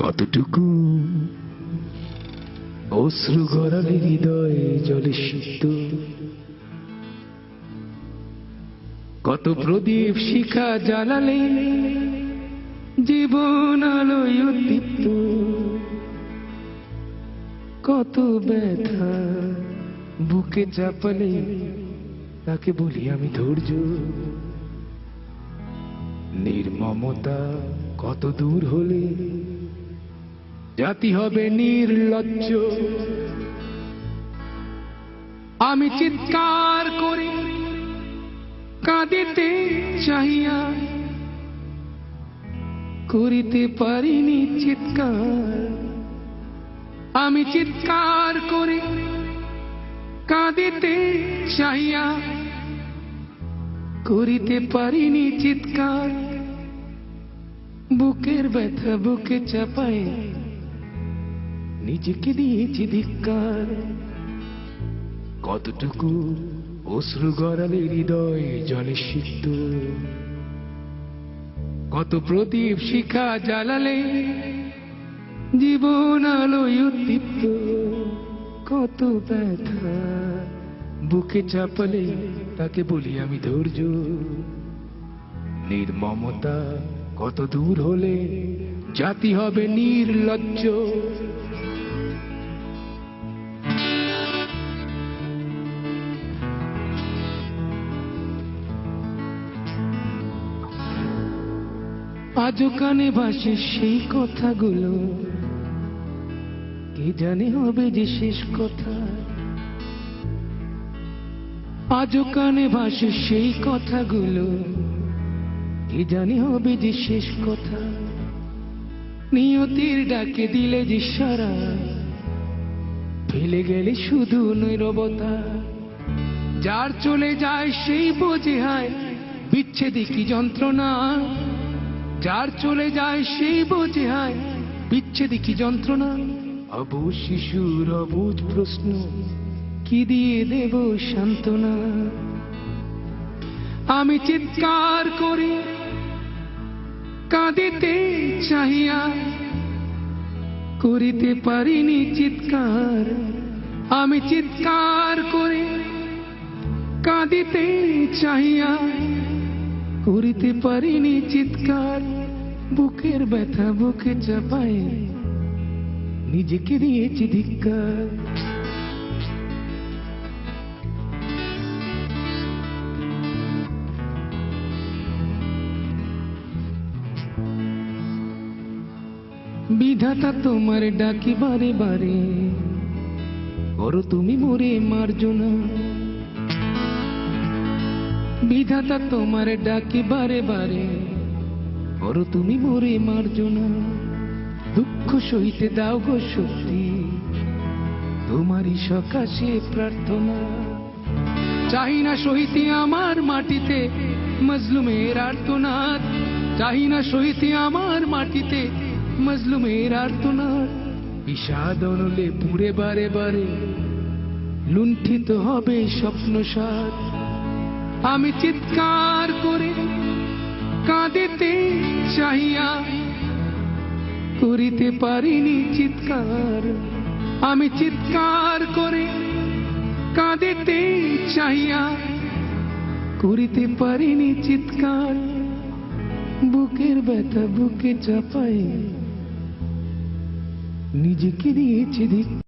কতটুকু অশ্রু গড়ালে হৃদয়ে জলে সিক্ত, কত প্রদীপ শিখা জ্বালালে জীবন আলোয় উদ্দীপ্ত, কত ব্যথা বুকে চাপালে তাকে বলি আমি ধৈর্য। নির্মমতা কত দূর হলে জাতি হবে নির্লজ্জ। আমি চিৎকার করি কাঁদিতে চাহিয়া, করিতে পারিনি চিৎকার। আমি চিৎকার করি কাঁদিতে চাহিয়া, করিতে পারিনি চিৎকার। বুকের ব্যথা বুকে চাপায় নিজেকে দিয়েছি ধিক্কার। কতটুকু অশ্রু গড়ালে হৃদয় জলে সিক্ত, কত প্রদীপ শিখা জ্বালালে জীবন আলোয় উদ্দীপ্ত, কত ব্যথা বুকে চাপালে তাকে বলি আমি ধৈর্য। নির্মমতা কত দূর হলে জাতি হবে নির্লজ্জ। আজও কানে ভাসে সেই কথাগুলো, কে জানে হবে যে শেষ কথা। আজও কানে ভাসে সেই কথাগুলো, কে জানে হবে যে শেষ কথা। নিয়তির ডাকে দিলে যে সারা, ফেলে গেলে শুধু নীরবতা। যার চলে যায় সেই বোঝে হায় বিচ্ছেদে কি যন্ত্রণা। যার চলে যায় সেই বোঝে হায় বিচ্ছেদে কি যন্ত্রণা। অবুঝ শিশুর অবুঝ প্রশ্ন, কি দিয়ে দেব সান্ত্বনা। আমি চিৎকার করি কাঁদিতে চাহিয়া, করিতে পারিনি চিৎকার। আমি চিৎকার করি কাঁদিতে চাহিয়া, করিতে পারিনি চিৎকার। বুকের ব্যথা বুকে চাপায় নিজেকে দিয়েছি ধিক্কার। বিধাতা তোমার ডাকি বারে বারে, করো তুমি মোরে মার্জনা। বিধাতা তোমার ডাকি বারে বারে, করো তুমি মোরে মার্জনা। দুঃখ সইতে দাও গো শক্তি, তোমারই সকাশে প্রার্থনা। চাহি না সহিতে আমার মাটিতে মজলুমের আর্তনাদ। চাহি না সহিতে আমার মাটিতে মজলুমের আর্তনাদ। বিষাদ অনলে পুড়ে বারে বারে লুণ্ঠিত হবে স্বপ্নসাদ। আমি চিৎকার করে কাঁদিতে চাহিয়া, করিতে পারিনি চিৎকার। আমি চিৎকার করে কাঁদিতে চাহিয়া, করিতে পারিনি চিৎকার। বুকের ব্যথা বুকে চাপায় নিজেকে দিয়েছি ধিক্কার।